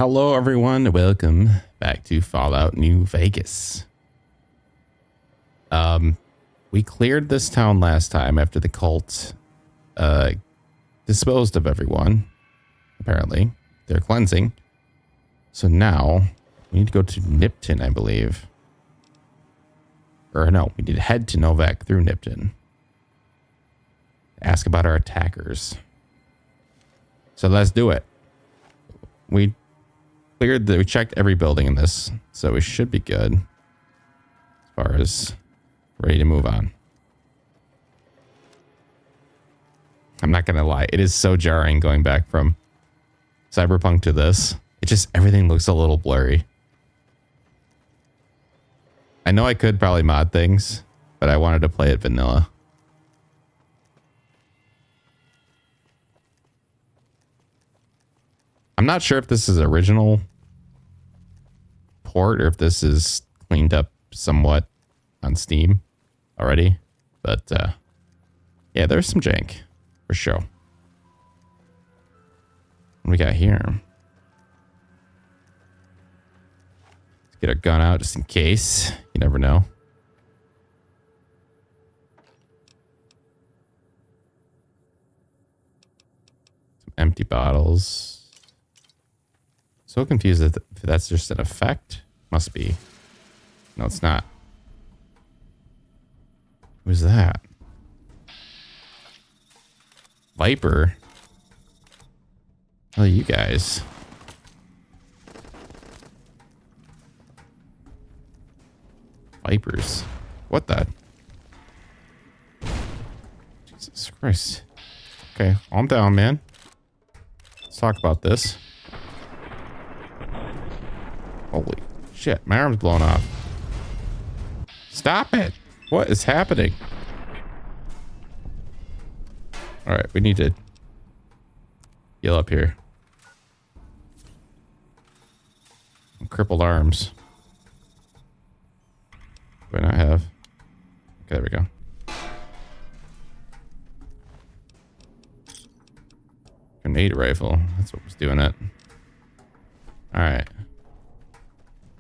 Hello, everyone. Welcome back to Fallout New Vegas. We cleared this town last time after the cult disposed of everyone. Apparently, they're cleansing. So now we need to go to Nipton, I believe. Or no, we need to head to Novac through Nipton. Ask about our attackers. So let's do it. We checked every building in this, so we should be good as far as ready to move on. I'm not gonna lie, it is so jarring going back from Cyberpunk to this. It just, everything looks a little blurry. I know I could probably mod things, but I wanted to play it vanilla. I'm not sure if this is original port or if this is cleaned up somewhat on Steam already, but yeah, there's some jank for sure. What we got here? Let's get our gun out just in case. You never know. Some empty bottles. So confused if that's just an effect. Must be. No, it's not. Who's that? Viper? Oh, you guys. Vipers. What the? Jesus Christ. Okay, calm down, man. Let's talk about this. Holy shit, my arm's blown off. Stop it! What is happening? Alright, we need to heal up here. Crippled arms. Do I not have? Okay, there we go. Grenade rifle. That's what was doing it. Alright.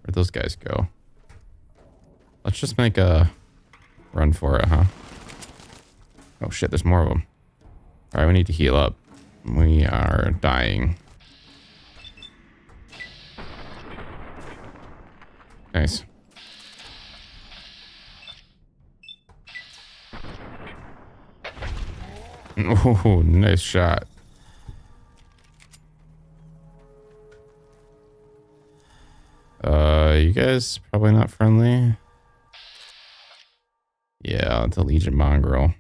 Where'd those guys go? Let's just make a run for it, huh? Oh shit, there's more of them. Alright, we need to heal up. We are dying. Nice. Oh, nice shot. You guys probably not friendly. Yeah, it's a Legion mongrel.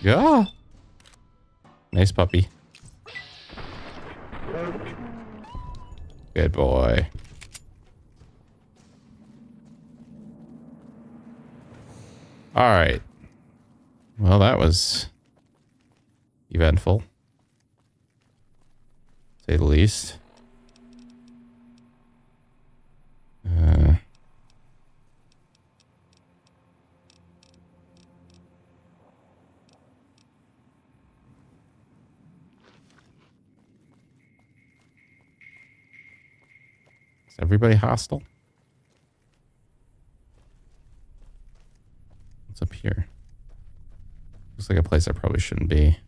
Yeah. Nice puppy. Good boy. All right. Well, that was eventful, to say the least. Is everybody hostile? What's up here? Looks like a place I probably shouldn't be.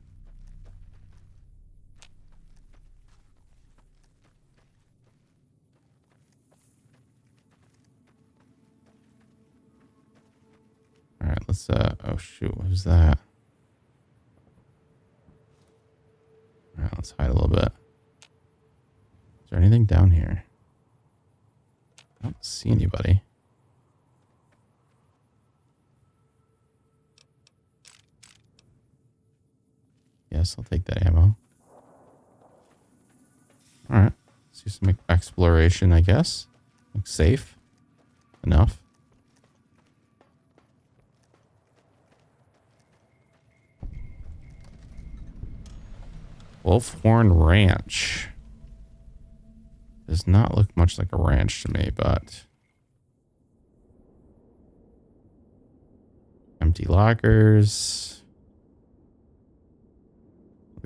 All right, let's oh shoot, what was that? All right, let's hide a little bit. Is there anything down here? I don't see anybody. Yes, I'll take that ammo. All right, let's do some exploration, I guess. Looks safe enough. Wolfhorn Ranch. Does not look much like a ranch to me, but empty lockers.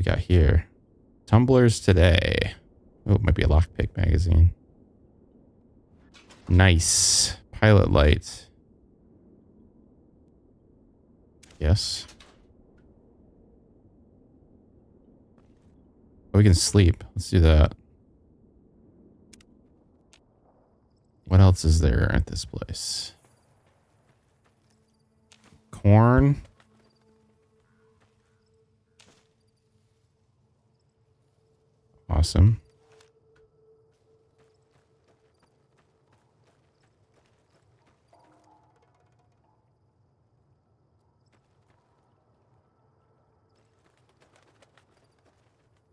we got here? Tumblers today. Oh, it might be a lockpick magazine. Nice. Pilot light. Yes. Oh, we can sleep. Let's do that. What else is there at this place? Corn. Awesome.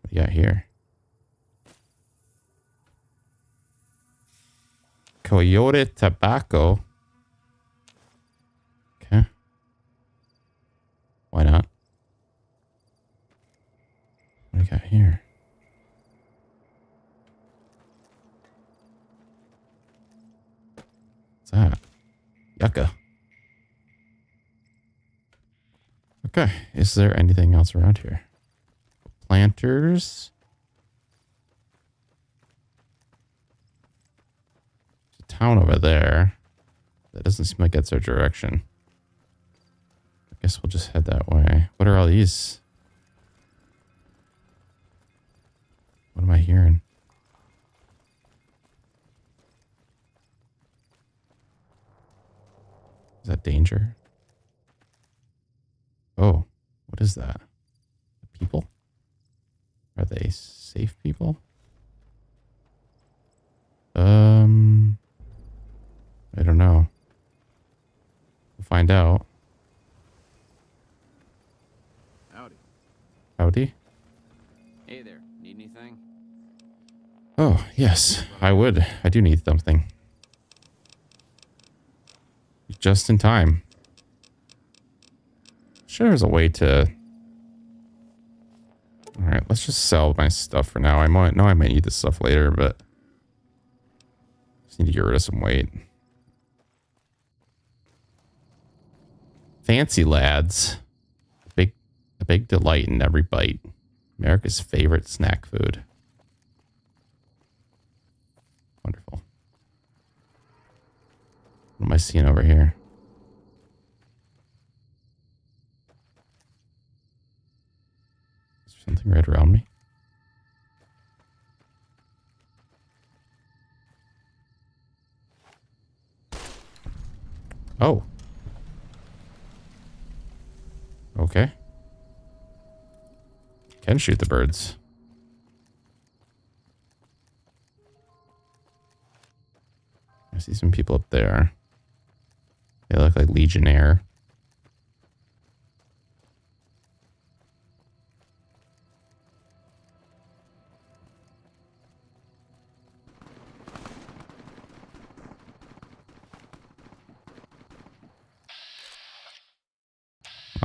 What do you got here? Coyote tobacco. Okay. Why not? What do you got here? What's that? Yucca. Okay. Is there anything else around here? Planters. There's a town over there. That doesn't seem like that's our direction. I guess we'll just head that way. What are all these? What am I hearing? Is that danger? Oh, what is that? People? Are they safe people? I don't know. We'll find out. Howdy. Howdy. Hey there. Need anything? Oh, yes, I would. I do need something. Just in time. Sure, there's a way to... Alright, let's just sell my stuff for now. I might need this stuff later, but... Just need to get rid of some weight. Fancy lads. A big delight in every bite. America's favorite snack food. Wonderful. What am I seeing over here? Is there something right around me? Oh. Okay. Can shoot the birds. I see some people up there. They look like Legionnaire.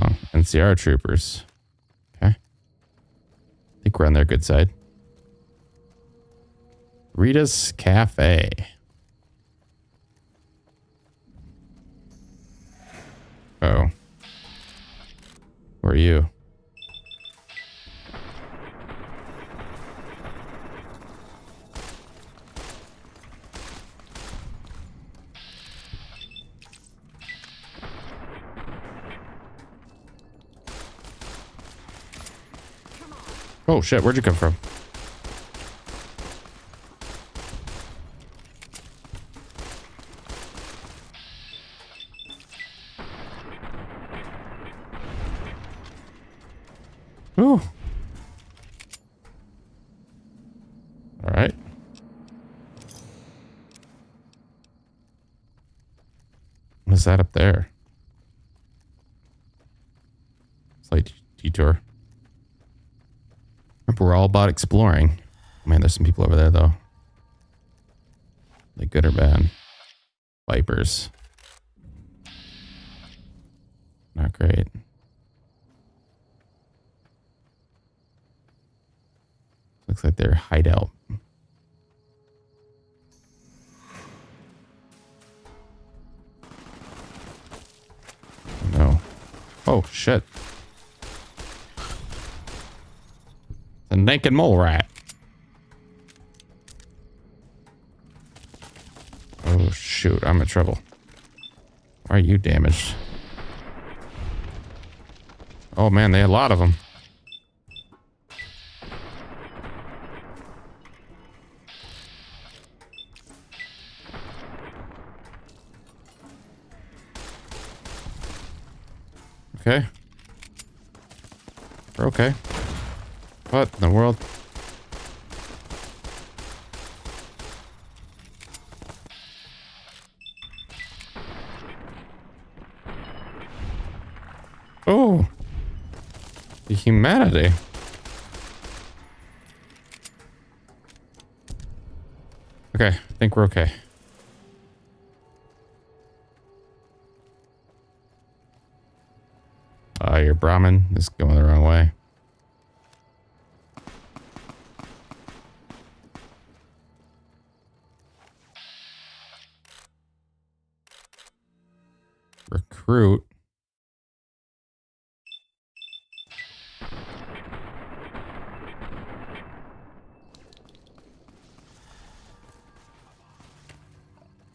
Oh, NCR troopers. Okay. I think we're on their good side. Rita's Cafe. Oh. Who are you? Oh shit, where'd you come from? Ooh. All right. What is that up there? Slight detour. Remember, we're all about exploring. Man, there's some people over there, though. Like good or bad? Vipers. Not great. Looks like they're hideout. No. Oh, shit. naked mole rat. Oh, shoot. I'm in trouble. Why are you damaged? Oh, man. They had a lot of them. Okay. We're okay. What in the world? Oh. The humanity. Okay. I think we're okay. Your Brahmin is going the wrong way. Recruit.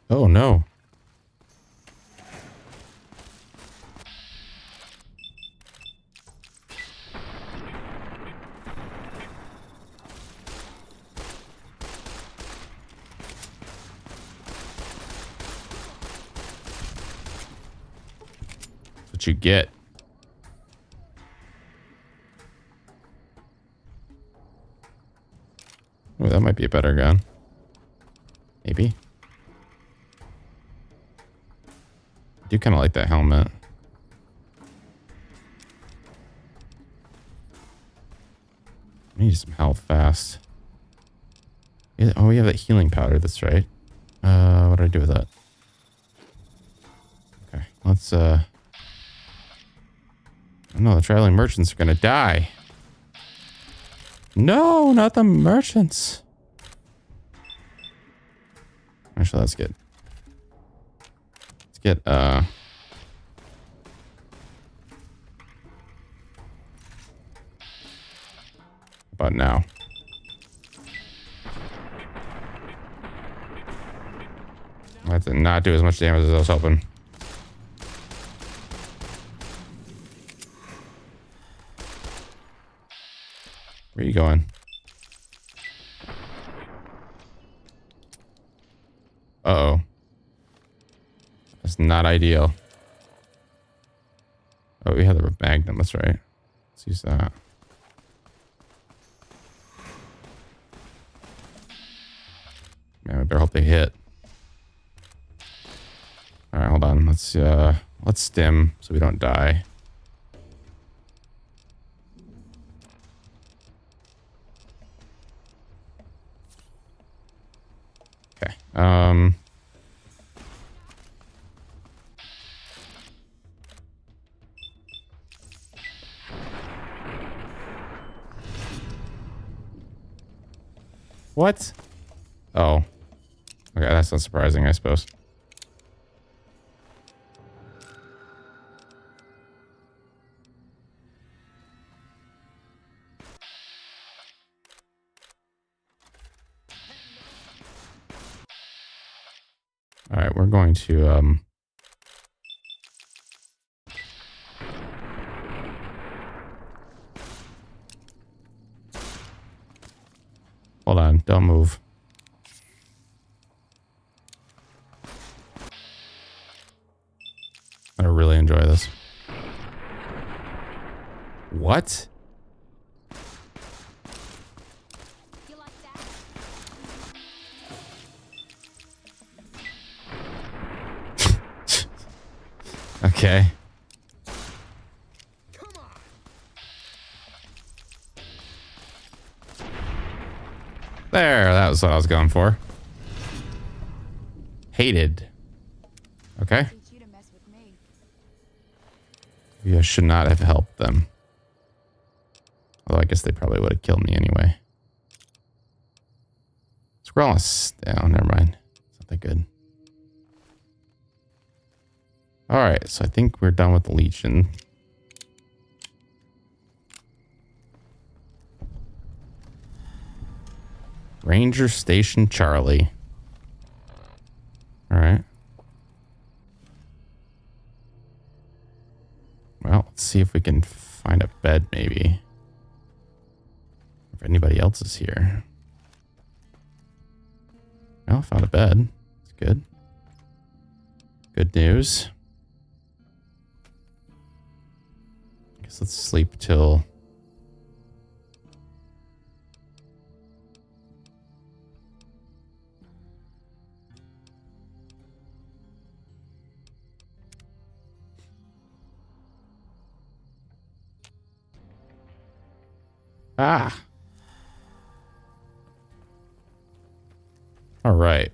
Oh no. That's what you get. Oh, that might be a better gun. Maybe. I do kind of like that helmet. I need some health fast. Yeah, oh, we have that healing powder. That's right. What do I do with that? Okay, let's, oh no, the traveling merchants are gonna die. No, not the merchants. Actually, let's get, about now. That did not do as much damage as I was hoping. Where are you going? Uh-oh. That's not ideal. Oh, we have the magnum. That's right. Let's use that. Man, we better hope they hit. All right, hold on. Let's stim so we don't die. Okay. What? Oh. Okay, that's not surprising, I suppose. All right, we're going to hold on, don't move. I really enjoy this. What? You like that? Okay. Come on. There, that was what I was going for. Hated. Okay. Teach you to mess with me. You should not have helped them. Although I guess they probably would have killed me anyway. Scroll us down. Never mind. It's not that good. Alright, so I think we're done with the Legion. Ranger Station Charlie. All right. Well, let's see if we can find a bed, maybe. If anybody else is here. Well, found a bed. That's good. Good news. I guess let's sleep till... Ah! All right.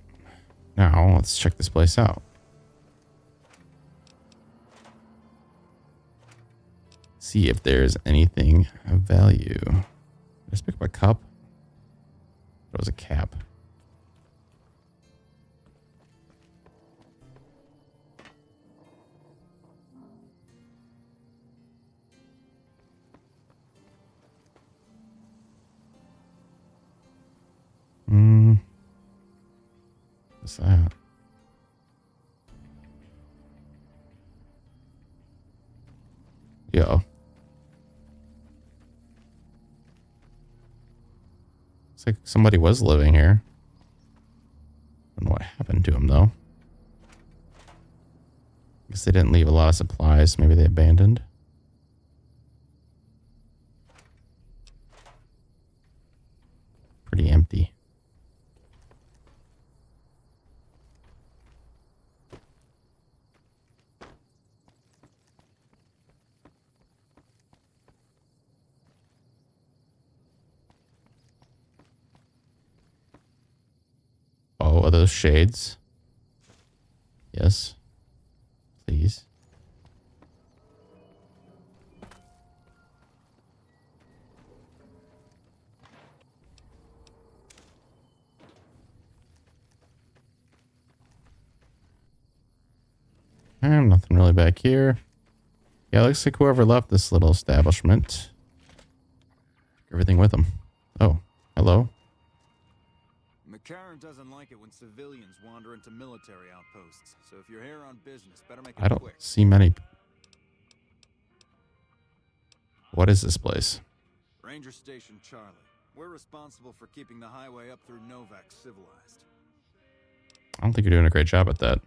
Now, let's check this place out. See if there's anything of value. Just pick up a cup. It was a cap. What's that? Yo. Looks like somebody was living here. I don't know what happened to him, though. Guess they didn't leave a lot of supplies. Maybe they abandoned. Pretty empty. Oh, are those shades? Yes. Please. Nothing really back here. Yeah, looks like whoever left this little establishment took everything with them. Oh, hello. McCarran doesn't like it when civilians wander into military outposts, so if you're here on business, better make it I don't quick. see many. What is this place? Ranger Station Charlie. We're responsible for keeping the highway up through Novac civilized. I don't think you're doing a great job at that.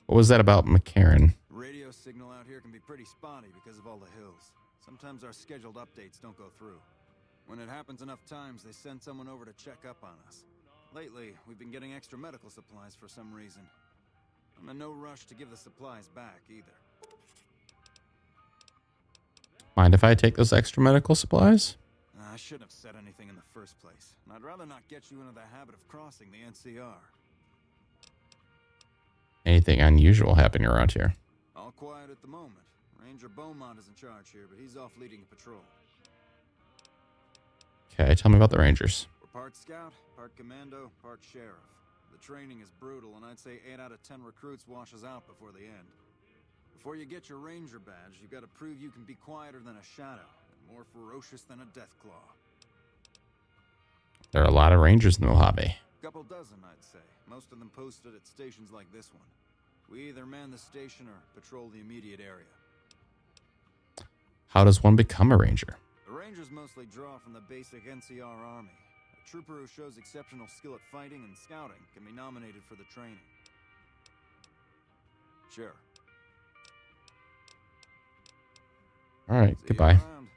What was that about McCarran? Radio signal out here can be pretty spotty because of all the hills. Sometimes our scheduled updates don't go through. When it happens enough times, they send someone over to check up on us. Lately, we've been getting extra medical supplies for some reason. I'm in no rush to give the supplies back, either. Mind if I take those extra medical supplies? I shouldn't have said anything in the first place, and I'd rather not get you into the habit of crossing the NCR. Anything unusual happening around here? All quiet at the moment. Ranger Beaumont is in charge here, but he's off leading a patrol. Okay, tell me about the Rangers. We're part scout, part commando, part sheriff. The training is brutal, and I'd say 8 out of 10 recruits washes out before the end. Before you get your ranger badge, you've got to prove you can be quieter than a shadow, and more ferocious than a deathclaw. There are a lot of Rangers in the Mojave. Couple dozen, I'd say. Most of them posted at stations like this one. We either man the station or patrol the immediate area. How does one become a Ranger? The Rangers mostly draw from the basic NCR army. A trooper who shows exceptional skill at fighting and scouting can be nominated for the training. Sure. All right, See you goodbye. around.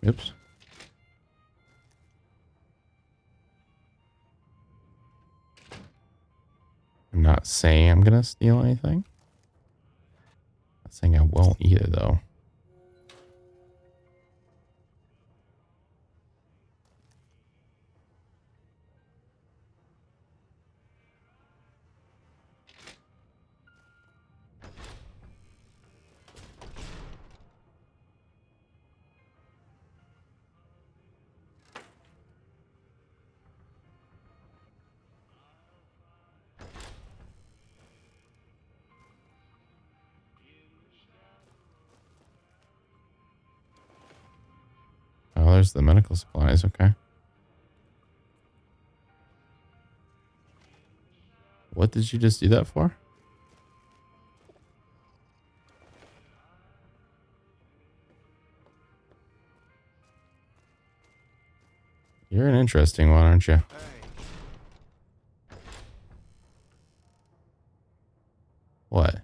Oops. I'm not saying I'm gonna steal anything. Not saying I won't either, though. there's the medical supplies. Okay. What did you just do that for? You're an interesting one, aren't you? Hey, What?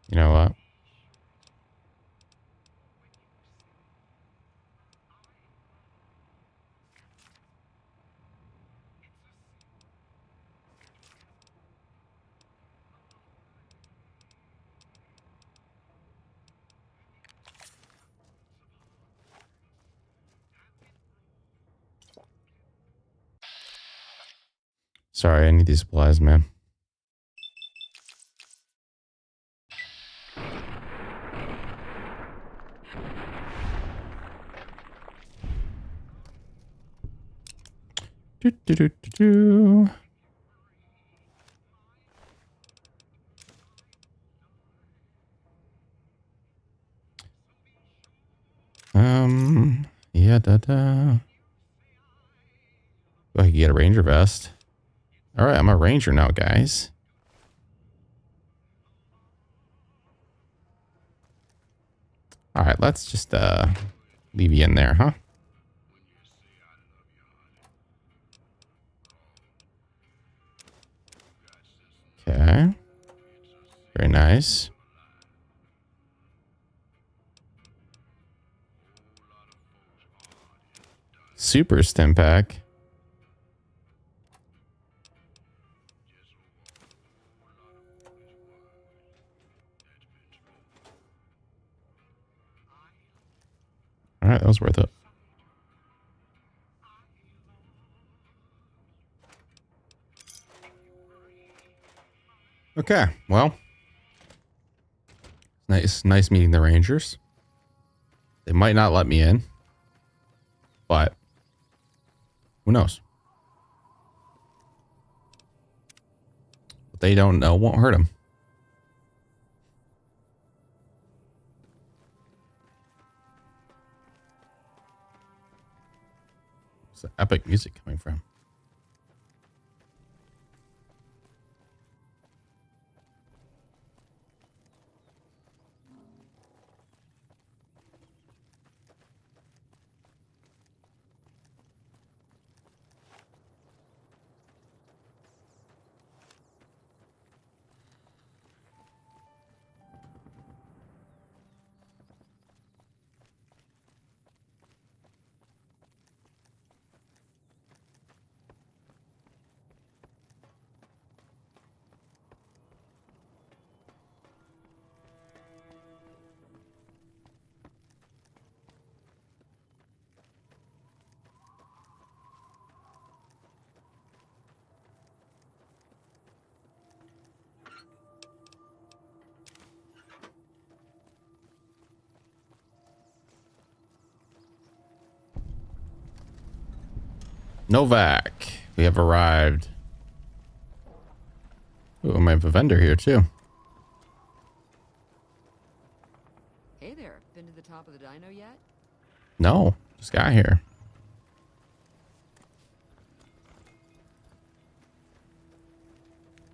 You know what? Sorry, I need these supplies, man. Do, do, do, do, do. Yeah, da. Oh, I can get a ranger vest. All right, I'm a ranger now, guys. All right, let's just leave you in there, huh? Okay. Very nice. Super stim pack. All right, that was worth it. Okay, well, nice meeting the Rangers. They might not let me in, but who knows? What they don't know won't hurt them. Where's the epic music coming from? Novac, we have arrived. Oh, I might have a vendor here too. Hey there, been to the top of the Dino yet? No, just got here.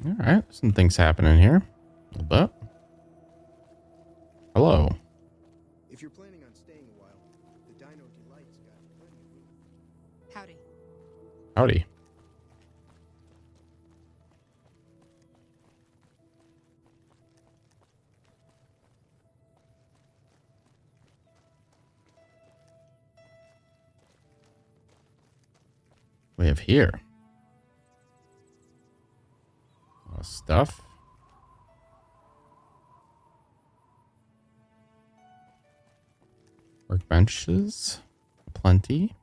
All right, some things happening here. A little bit. Hello. If you're planning on staying a while, the Dino Delight's got plenty of room. Howdy. Howdy. We have here. A lot of stuff. Workbenches. Plenty.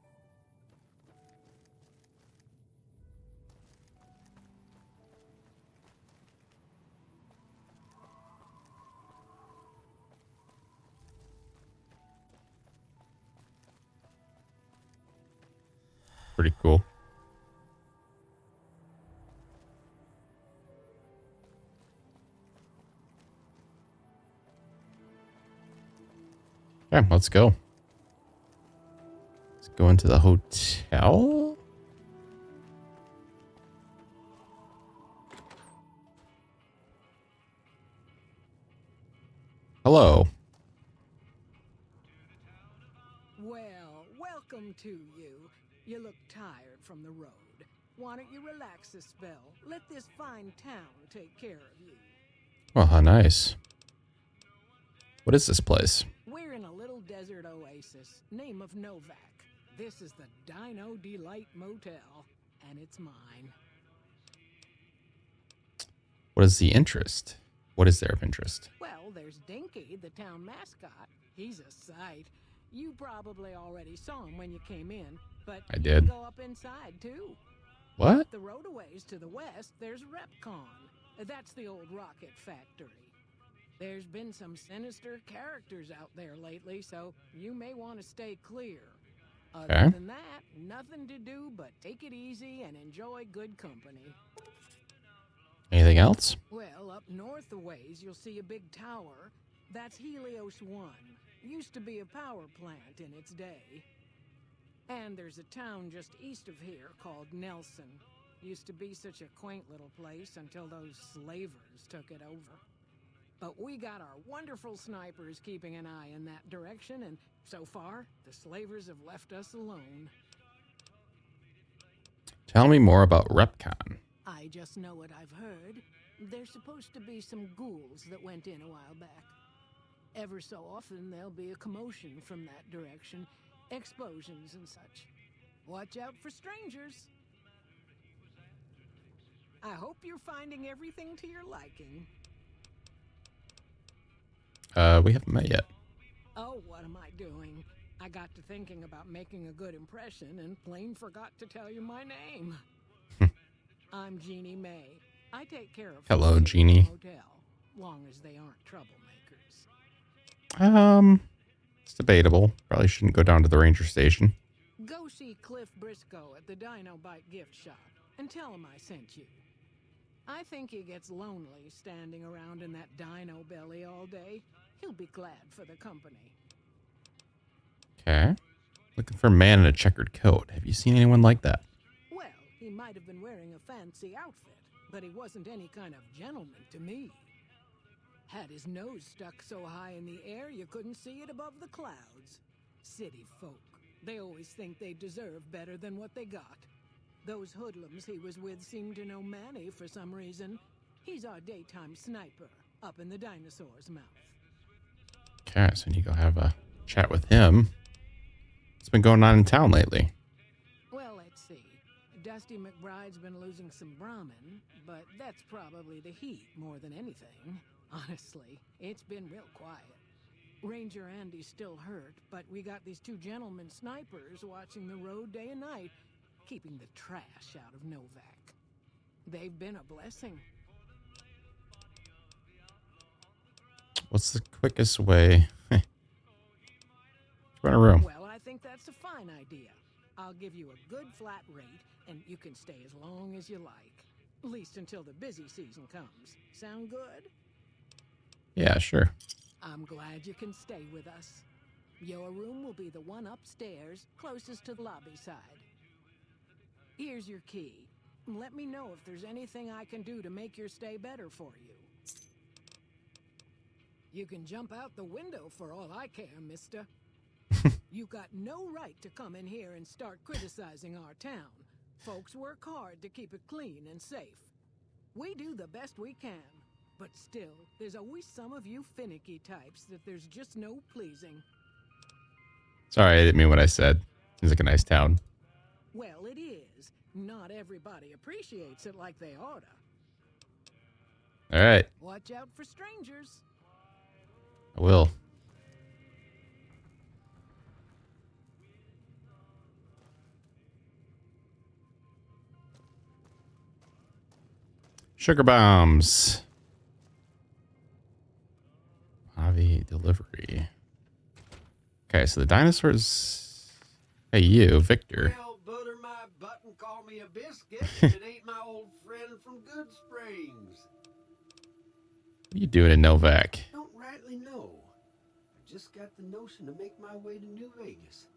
Pretty cool. Okay, let's go. Let's go into the hotel. Hello. Well, welcome to you. You look tired from the road. Why don't you relax a spell? Let this fine town take care of you. Well, how nice. What is this place? We're in a little desert oasis, name of Novac. This is the Dino Delight Motel, and it's mine. What is the interest? What is there of interest? Well, there's Dinky, the town mascot. He's a sight. You probably already saw him when you came in, but I you did. can go up inside too. What? The roadaways to the west, there's Repcon. That's the old rocket factory. There's been some sinister characters out there lately, so you may want to stay clear. Other Okay. than that, nothing to do but take it easy and enjoy good company. Anything else? Well, up north a ways, you'll see a big tower. That's Helios 1. Used to be a power plant in its day. And there's a town just east of here called Nelson. Used to be such a quaint little place until those slavers took it over. But we got our wonderful snipers keeping an eye in that direction, and so far, the slavers have left us alone. Tell me more about Repcon. I just know what I've heard. There's supposed to be some ghouls that went in a while back. Ever so often, there'll be a commotion from that direction. Explosions and such. Watch out for strangers. I hope you're finding everything to your liking. We haven't met yet. Oh, what am I doing? I got to thinking about making a good impression and plain forgot to tell you my name. I'm Jeannie May. I take care of Hello, folks at the Jeannie. Motel, long as they aren't troublemakers. It's debatable. Probably shouldn't go down to the ranger station. Go see Cliff Briscoe at the Dino Bite gift shop and tell him I sent you. I think he gets lonely standing around in that dino belly all day. He'll be glad for the company. Okay. Looking for a man in a checkered coat. Have you seen anyone like that? Well, he might have been wearing a fancy outfit, but he wasn't any kind of gentleman to me. Had his nose stuck so high in the air you couldn't see it above the clouds. City folk. They always think they deserve better than what they got. Those hoodlums he was with seemed to know Manny for some reason. He's our daytime sniper, up in the dinosaur's mouth. Okay, so I need to go have a chat with him. What's been going on in town lately? Well, let's see. Dusty McBride's been losing some Brahmin, but that's probably the heat more than anything. Honestly, it's been real quiet. Ranger Andy's still hurt, but we got these two gentlemen snipers watching the road day and night, keeping the trash out of Novac. They've been a blessing. What's the quickest way? Run a room. Well, I think that's a fine idea. I'll give you a good flat rate, and you can stay as long as you like. At least until the busy season comes. Sound good? Yeah, sure. I'm glad you can stay with us. Your room will be the one upstairs, closest to the lobby side. Here's your key. Let me know if there's anything I can do to make your stay better for you. You can jump out the window for all I care, mister. You got no right to come in here and start criticizing our town. Folks work hard to keep it clean and safe. We do the best we can, but still, there's always some of you finicky types that there's just no pleasing. Sorry, I didn't mean what I said. Seems like a nice town. Well, it is. Not everybody appreciates it like they oughta. All right, Watch out for strangers. I will. Sugar bombs. Javi delivery. Okay, so the dinosaurs. Hey, you, Victor. Well, butter my butt and call me a biscuit if it ain't my old friend from Good Springs. What are you doing in Novac? Don't rightly know. I just got the notion to make my way to New Vegas.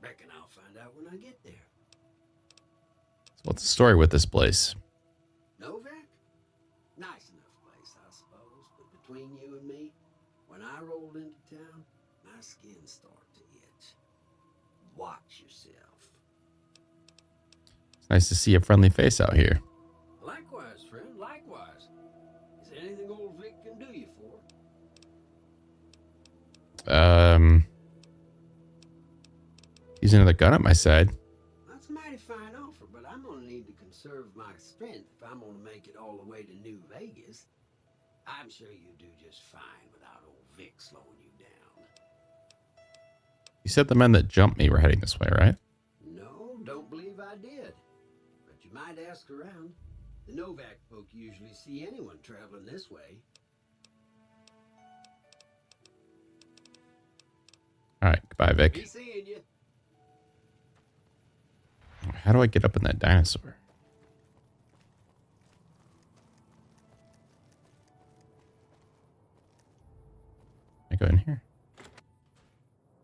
Reckon I'll find out when I get there. So what's the story with this place? Novac? Nice enough place, I suppose. But between you and me, when I rolled into town, my skin started to itch. Watch yourself. It's nice to see a friendly face out here. Likewise, friend, likewise. Is there anything old Vic can do you for? He's another gun at my side. That's a mighty fine offer, but I'm gonna need to conserve my strength if I'm gonna make it all the way to New Vegas. I'm sure you do just fine without old Vic slowing you down. You said the men that jumped me were heading this way, right? No, don't believe I did. But you might ask around. The Novac folk usually see anyone traveling this way. All right, goodbye, Vic. Be seeing you. How do I get up in that dinosaur? Can I go in here?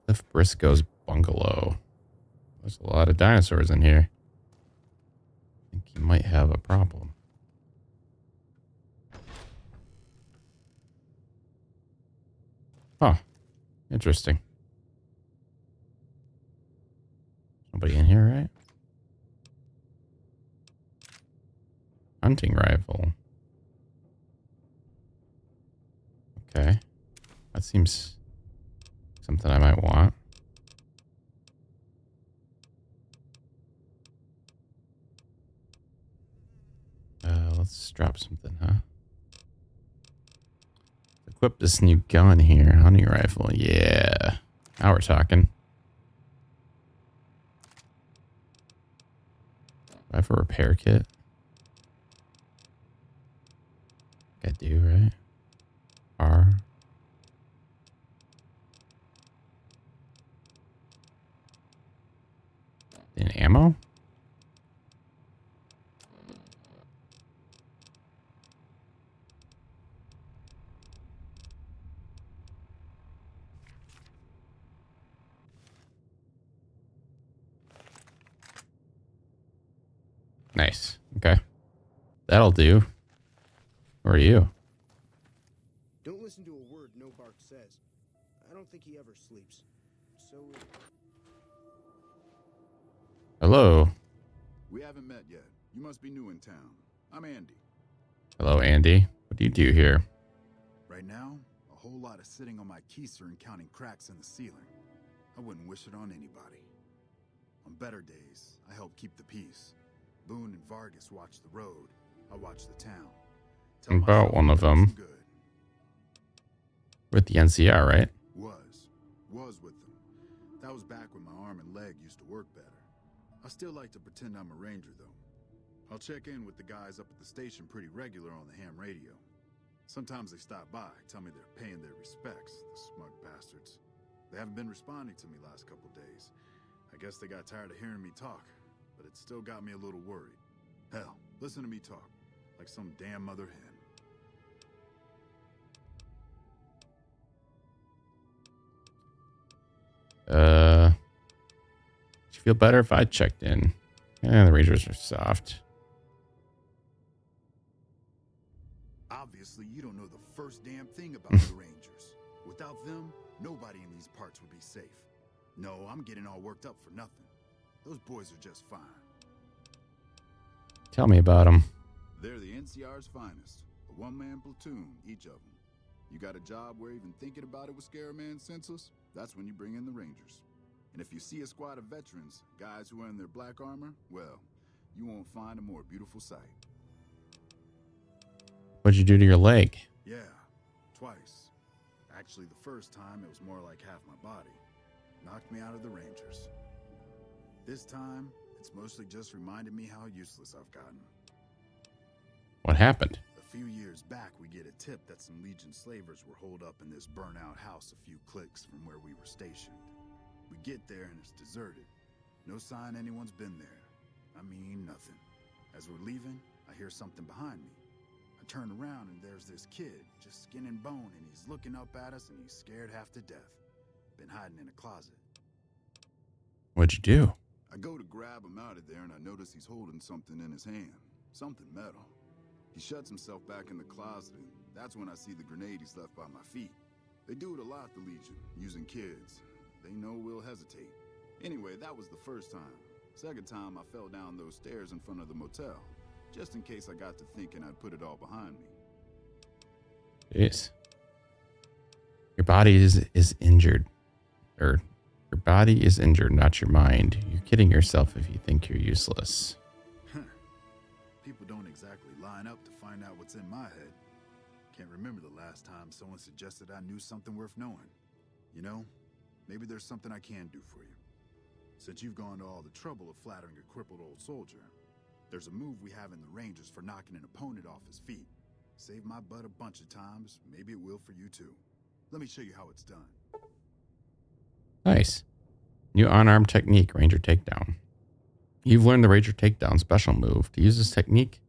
Cliff Briscoe's bungalow. There's a lot of dinosaurs in here. I think he might have a problem. Huh. Interesting. Nobody in here, right? Hunting rifle. Okay. That seems something I might want. Let's drop something, huh? Equip this new gun here. Hunting rifle. Yeah. Now we're talking. Do I have a repair kit? I do, right? R. In ammo? Nice. Okay. That'll do. Who are you? Don't listen to a word Novac says. I don't think he ever sleeps. So... Hello. We haven't met yet. You must be new in town. I'm Andy. Hello, Andy. What do you do here? Right now, a whole lot of sitting on my keister and counting cracks in the ceiling. I wouldn't wish it on anybody. On better days, I help keep the peace. Boone and Vargas watch the road. I watch the town. Tell About myself one of I'm them. good. With the NCR, right? Was with them. That was back when my arm and leg used to work better. I still like to pretend I'm a ranger, though. I'll check in with the guys up at the station pretty regular on the ham radio. Sometimes they stop by, tell me they're paying their respects, the smug bastards. They haven't been responding to me last couple days. I guess they got tired of hearing me talk, but it still got me a little worried. Hell, listen to me talk, like some damn mother hen. Would you feel better if I checked in? The Rangers are soft. Obviously, you don't know the first damn thing about the Rangers. Without them, nobody in these parts would be safe. No, I'm getting all worked up for nothing. Those boys are just fine. Tell me about them. They're the NCR's finest. A one-man platoon, each of them. You got a job where even thinking about it would scare a man senseless? That's when you bring in the Rangers. And if you see a squad of veterans, guys who are in their black armor, well, you won't find a more beautiful sight. What'd you do to your leg? Yeah, twice. Actually, the first time it was more like half my body. Knocked me out of the Rangers. This time, it's mostly just reminded me how useless I've gotten. What happened? A few years back, we get a tip that some Legion slavers were holed up in this burnt-out house a few clicks from where we were stationed. We get there and it's deserted. No sign anyone's been there. I mean, nothing. As we're leaving, I hear something behind me. I turn around and there's this kid, just skin and bone, and he's looking up at us and he's scared half to death. been hiding in a closet. What'd you do? I go to grab him out of there and I notice he's holding something in his hand. Something metal. He shuts himself back in the closet and that's when I see the grenade he's left by my feet. They do it a lot, the Legion, using kids. They know we'll hesitate. Anyway, that was the first time. Second time, I fell down those stairs in front of the motel. Just in case I got to thinking I'd put it all behind me. Jeez. Your body is injured. Or your body is injured, not your mind. You're kidding yourself if you think you're useless. People don't exactly line up to find out what's in my head. Can't remember the last time someone suggested I knew something worth knowing. You know, maybe there's something I can do for you. Since you've gone to all the trouble of flattering a crippled old soldier, there's a move we have in the Rangers for knocking an opponent off his feet. Saved my butt a bunch of times, maybe it will for you too. Let me show you how it's done. Nice. New unarmed technique, Ranger Takedown. You've learned the Ranger Takedown special move. To use this technique,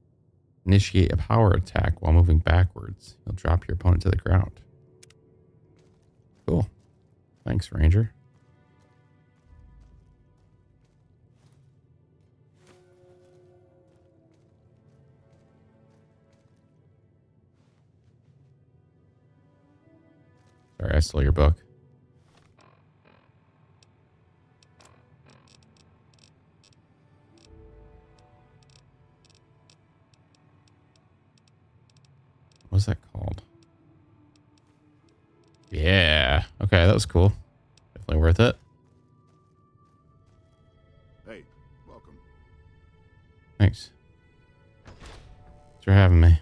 initiate a power attack while moving backwards. You'll drop your opponent to the ground. Cool. Thanks, Ranger. Sorry, I stole your book. What's that called? Yeah. Okay, that was cool. Definitely worth it. Hey, welcome. Thanks. Thanks for having me.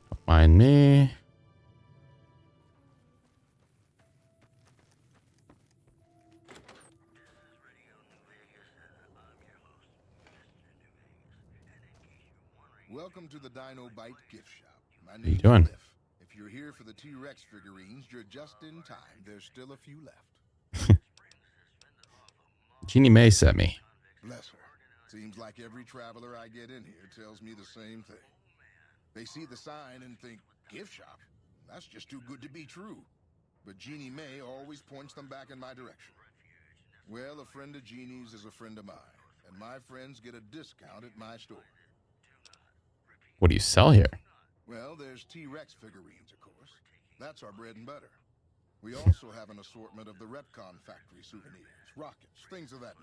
Don't mind me. Welcome to the Dino Bite gift shop. My you name's doing? Cliff. If you're here for the T-Rex figurines, you're just in time. There's still a few left. Jeannie Mae sent me. Bless her. Seems like every traveler I get in here tells me the same thing. They see the sign and think, gift shop? That's just too good to be true. But Jeannie Mae always points them back in my direction. Well, a friend of Jeannie's is a friend of mine, and my friends get a discount at my store. What do you sell here? Well, there's T-Rex figurines, of course. That's our bread and butter. We also have an assortment of the Repcon factory souvenirs, rockets, things of that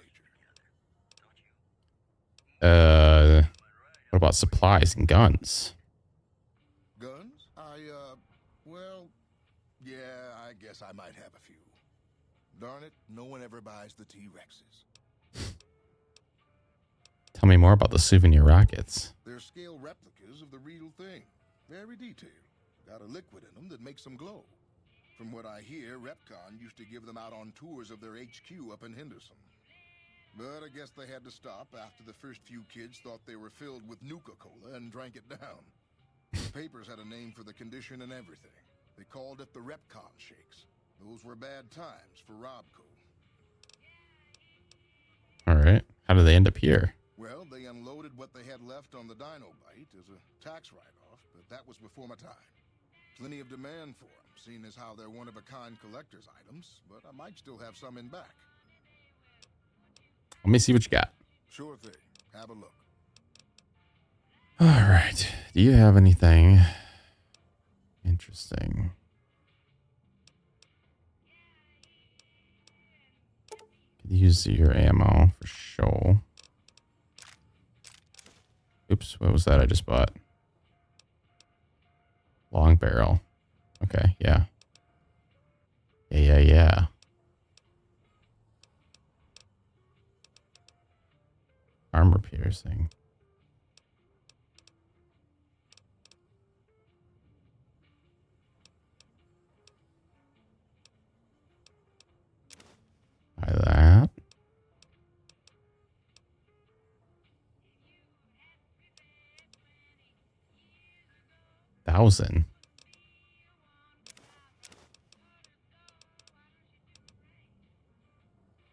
nature. What about supplies and guns? Guns? Well, yeah, I guess I might have a few. Darn it, no one ever buys the T-Rexes. Tell me more about the souvenir rockets. They're scale replicas of the real thing. Very detailed. Got a liquid in them that makes them glow. From what I hear, Repcon used to give them out on tours of their HQ up in Henderson. But I guess they had to stop after the first few kids thought they were filled with Nuka-Cola and drank it down. The papers had a name for the condition and everything. They called it the Repcon shakes. Those were bad times for Robco. All right. How did they end up here? Well, they unloaded what they had left on the Dino Bite as a tax write-off, but that was before my time. Plenty of demand for them, seeing as how they're one-of-a-kind collector's items, but I might still have some in back. Let me see what you got. Sure thing. Have a look. All right. Do you have anything interesting? Could use your ammo for sure. Oops, what was that I just bought? Long barrel. Okay, yeah. Yeah. Armor piercing. Buy that. $1,000.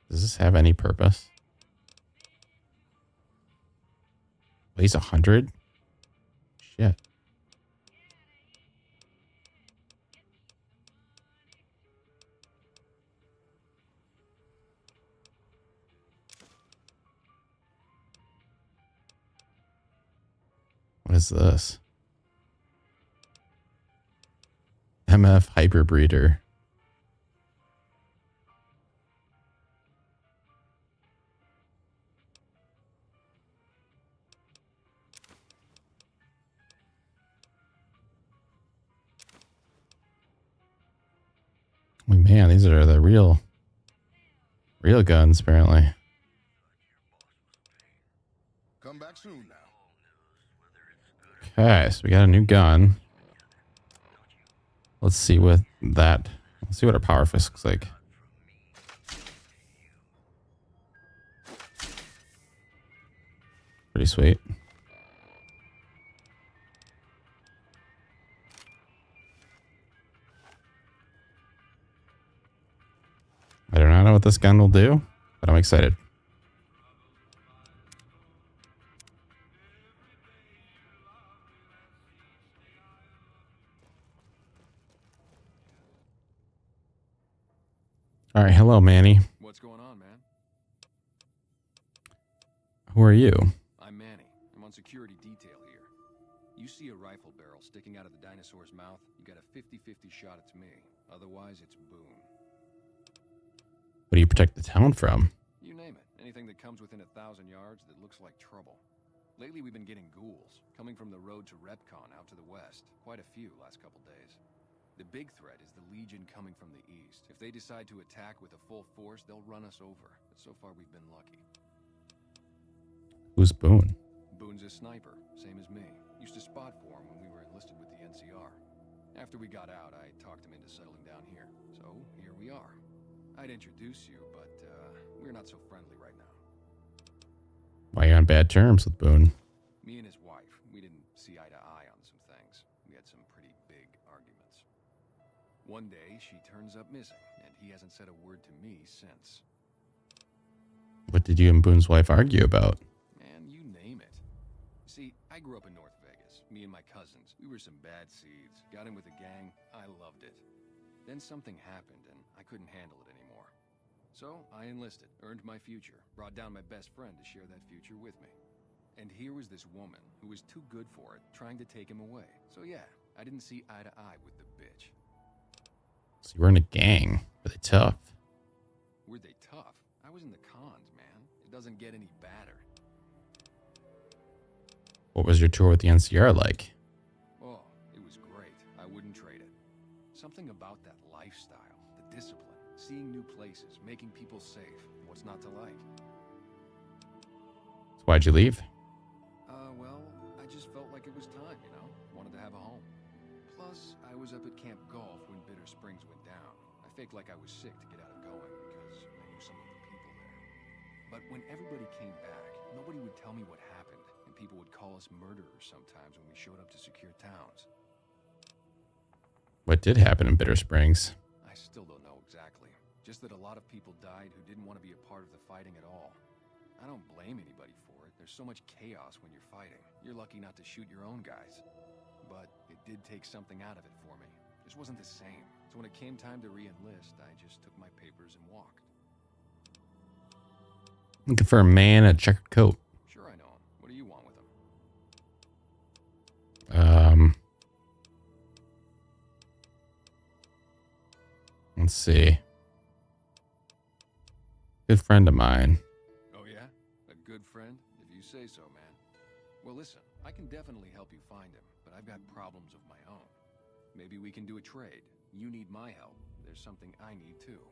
Does this have any purpose? Weighs 100? Shit. What is this? MF Hyperbreeder. Oh, man, these are the real guns, apparently. Come back soon now. Okay, so we got a new gun. Let's see what our power fist looks like. Pretty sweet. I do not know what this gun will do, but I'm excited. All right, hello, Manny. What's going on, man? Who are you? I'm Manny. I'm on security detail here. You see a rifle barrel sticking out of the dinosaur's mouth, you got a 50-50 shot it's me. Otherwise, it's Boone. What do you protect the town from? You name it. Anything that comes within 1,000 yards that looks like trouble. Lately, we've been getting ghouls, coming from the road to Repcon out to the west. Quite a few last couple days. The big threat is the Legion coming from the east. If they decide to attack with a full force, they'll run us over. But so far, we've been lucky. Who's Boone? Boone's a sniper, same as me. Used to spot for him when we were enlisted with the NCR. After we got out, I talked him into settling down here. So, here we are. I'd introduce you, but we're not so friendly right now. Why are you on bad terms with Boone? Me and his wife, we didn't see eye to eye on some things. We had some pretty big arguments. One day, she turns up missing, and he hasn't said a word to me since. What did you and Boone's wife argue about? Man, you name it. See, I grew up in North Vegas. Me and my cousins, we were some bad seeds. Got in with a gang, I loved it. Then something happened, and I couldn't handle it anymore. So, I enlisted, earned my future, brought down my best friend to share that future with me. And here was this woman, who was too good for it, trying to take him away. So yeah, I didn't see eye to eye with the bitch. So you were in a gang. Were they tough? Were they tough? I was in the cons, man. It doesn't get any badder. What was your tour with the NCR like? Oh, it was great. I wouldn't trade it. Something about that lifestyle, the discipline, seeing new places, making people safe. What's not to like? So why'd you leave? Well, I just felt like it was time, you know? Wanted to have a home. Plus, I was up at Camp Golf when Bitter Springs went down. I faked like I was sick to get out of going because I knew some of the people there. But when everybody came back, nobody would tell me what happened, and people would call us murderers sometimes when we showed up to secure towns. What did happen in Bitter Springs? I still don't know exactly. Just that a lot of people died who didn't want to be a part of the fighting at all. I don't blame anybody for it. There's so much chaos when you're fighting. You're lucky not to shoot your own guys. But it did take something out of it for me. It just wasn't the same. So when it came time to re-enlist, I just took my papers and walked. Looking for a man in a checkered coat. Sure, I know him. What do you want with him? Let's see. Good friend of mine. Oh yeah? A good friend? If you say so, man. Well, listen, I can definitely help you find him, but I've got problems of my own. Maybe we can do a trade. You need my help. There's something I need too.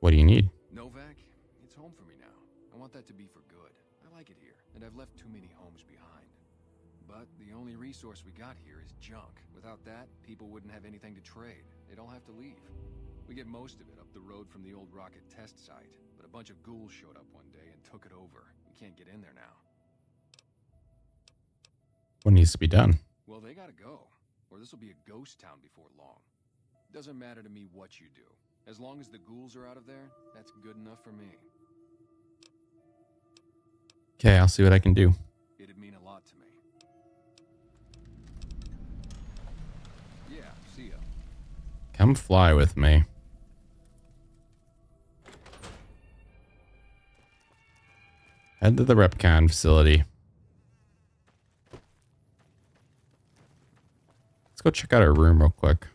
What do you need? Novac, it's home for me now. I want that to be for good. I like it here, and I've left too many homes behind. But the only resource we got here is junk. Without that, people wouldn't have anything to trade. They'd all have to leave. We get most of it up the road from the old rocket test site, but a bunch of ghouls showed up one day and took it over. We can't get in there now. What needs to be done? Well, they gotta go, or this will be a ghost town before long. Doesn't matter to me what you do. As long as the ghouls are out of there, that's good enough for me. Okay, I'll see what I can do. It'd mean a lot to me. Yeah, see ya. Come fly with me. Head to the Repcon facility. Let's go check out our room real quick.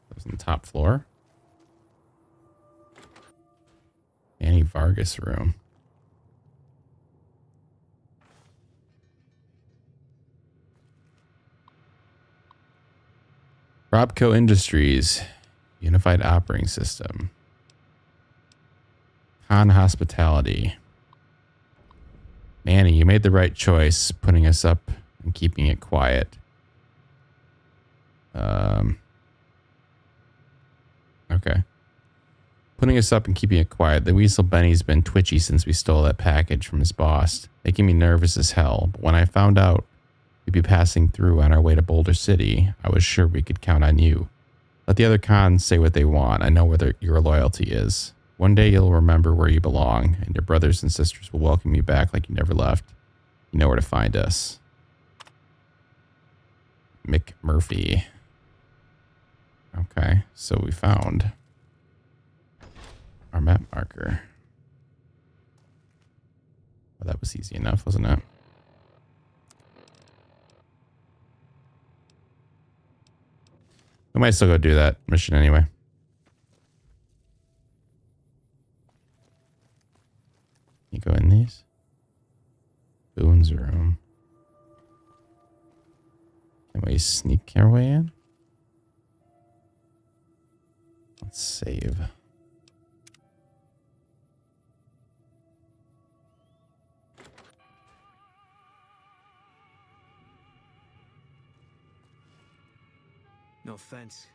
It was on the top floor. Annie Vargas room. Robco Industries. Unified Operating System. Khan Hospitality. Manny, you made the right choice putting us up and keeping it quiet. Okay. Putting us up and keeping it quiet. The Weasel Benny's been twitchy since we stole that package from his boss, making me nervous as hell. But when I found out we'd be passing through on our way to Boulder City, I was sure we could count on you. Let the other cons say what they want. I know where your loyalty is. One day you'll remember where you belong, and your brothers and sisters will welcome you back like you never left. You know where to find us. Mick Murphy. Okay, so we found our map marker. Well, that was easy enough, wasn't it? We might still go do that mission anyway. You go in these? Boone's room. Can we sneak our way in? Let's save. No offense,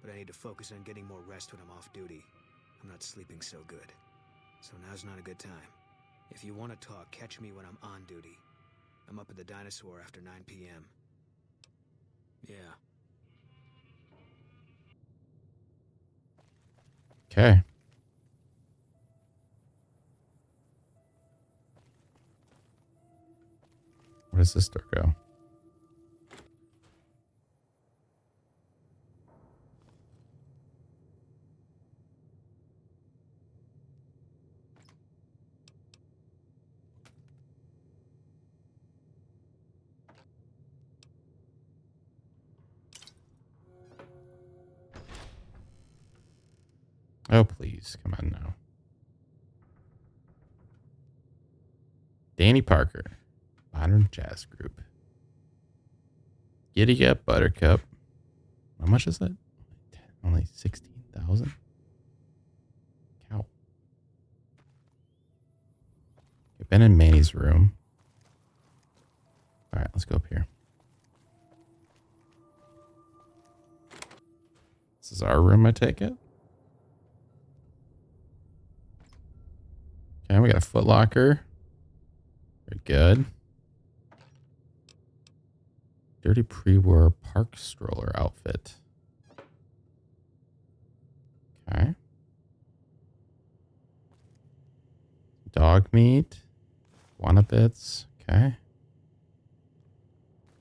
but I need to focus on getting more rest when I'm off duty. I'm not sleeping so good. So now's not a good time. If you want to talk, catch me when I'm on duty. I'm up at the dinosaur after 9 p.m. Yeah. Okay. Where does this door go? Oh, please. Come on now. Danny Parker. Modern Jazz Group. Giddy up, Buttercup. How much is it? Only 16,000? Cow. Okay, been in Manny's room. Alright, let's go up here. This is our room, I take it? Okay, we got a Foot Locker. Very good. Dirty pre-war park stroller outfit. Okay. Dog meat. Iguana bits. Okay.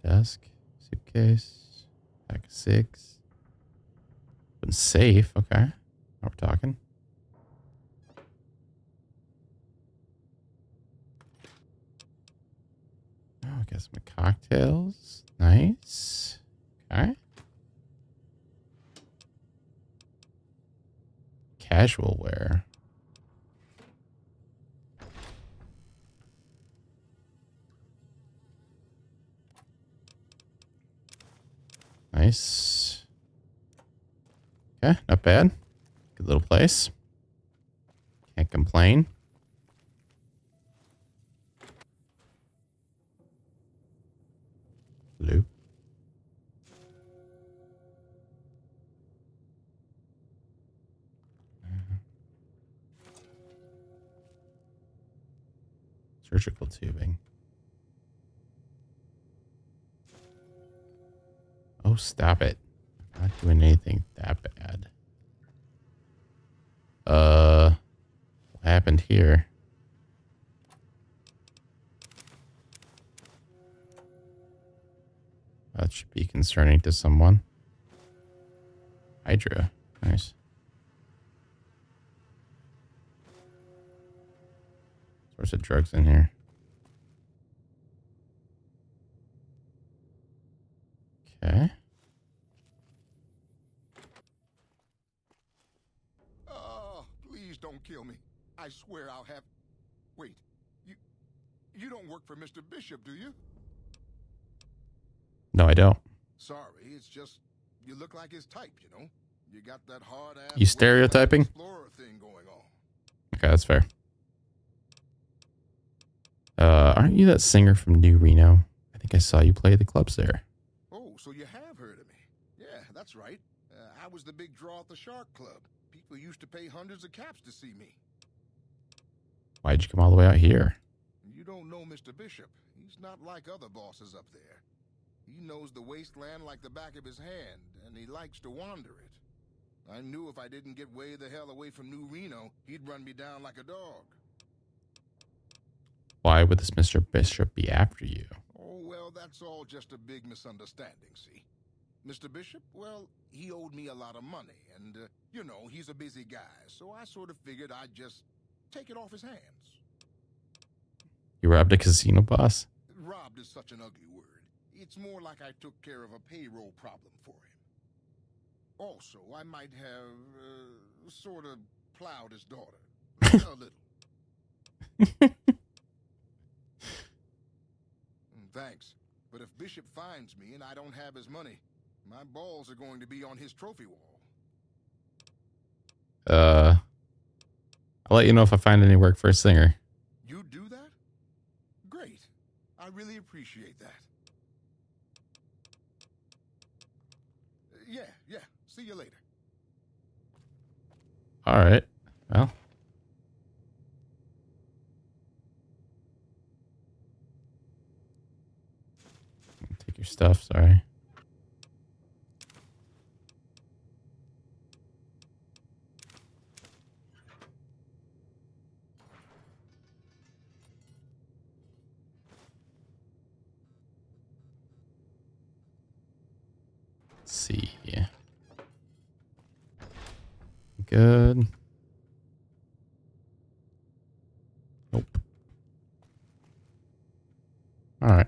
Desk. Suitcase. Pack of 6. Been safe. Okay. Now we're talking. Oh, I got some cocktails. Nice. Okay. Casual wear. Nice. Okay, not bad. Good little place. Can't complain. Blue. Surgical tubing. Oh, stop it. I'm not doing anything that bad. What happened here? That should be concerning to someone. Hydra. Nice. Source of drugs in here. Okay. Oh, please don't kill me. I swear I'll have... Wait, you don't work for Mr. Bishop, do you? No, I don't. Sorry, it's just you look like his type, you know? You got that hard-ass... You stereotyping? Explorer thing going on. Okay, that's fair. Aren't you that singer from New Reno? I think I saw you play the clubs there. Oh, so you have heard of me. Yeah, that's right. I was the big draw at the Shark Club. People used to pay hundreds of caps to see me. Why'd you come all the way out here? You don't know Mr. Bishop. He's not like other bosses up there. He knows the wasteland like the back of his hand, and he likes to wander it. I knew if I didn't get way the hell away from New Reno, he'd run me down like a dog. Why would this Mr. Bishop be after you? Oh, well, that's all just a big misunderstanding, see? Mr. Bishop, well, he owed me a lot of money, and, you know, he's a busy guy, so I sort of figured I'd just take it off his hands. You robbed a casino boss? Robbed is such an ugly word. It's more like I took care of a payroll problem for him. Also, I might have, sort of plowed his daughter. A little. Thanks. But if Bishop finds me and I don't have his money, my balls are going to be on his trophy wall. I'll let you know if I find any work for a singer. You do that? Great. I really appreciate that. Yeah. See you later. All right. Well. Take your stuff, sorry. Let's see. Good. Nope. All right.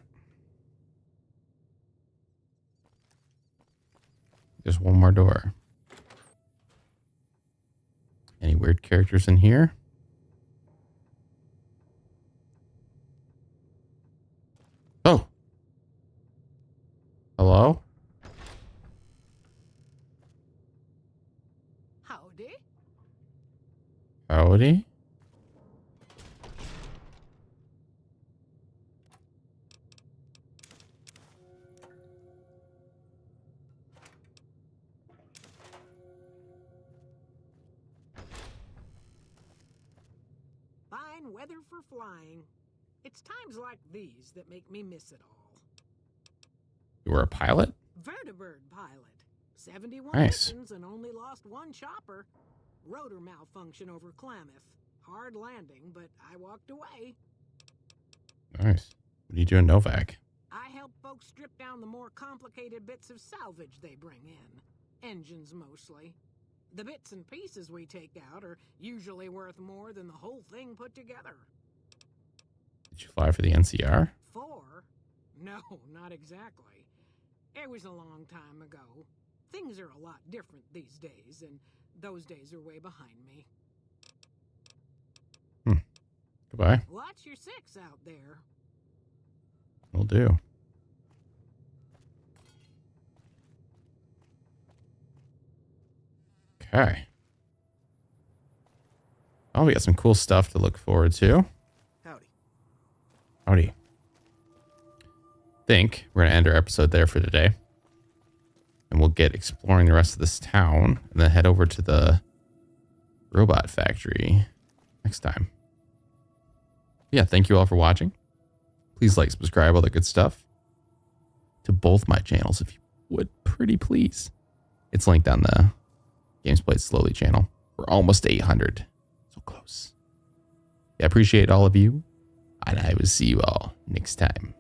There's one more door. Any weird characters in here? Oh. Hello? Howdy. Howdy? Fine weather for flying. It's times like these that make me miss it all. You were a pilot? Vertibird pilot. 71 Nice. missions and only lost one chopper. Rotor malfunction over Klamath. Hard landing, but I walked away. Nice. What do you do in Novac? I help folks strip down the more complicated bits of salvage they bring in. Engines mostly. The bits and pieces we take out are usually worth more than the whole thing put together. Did you fly for the NCR? 4? No, not exactly. It was a long time ago. Things are a lot different these days, and those days are way behind me. Goodbye. Watch your 6 out there. Will do. Okay. Oh, we got some cool stuff to look forward to. Howdy. Think we're going to end our episode there for today. And we'll get exploring the rest of this town and then head over to the robot factory next time. Yeah, thank you all for watching. Please like, subscribe, all that good stuff. To both my channels, if you would, pretty please. It's linked on the Games Played Slowly channel. We're almost 800. So close. Yeah, I appreciate all of you. And I will see you all next time.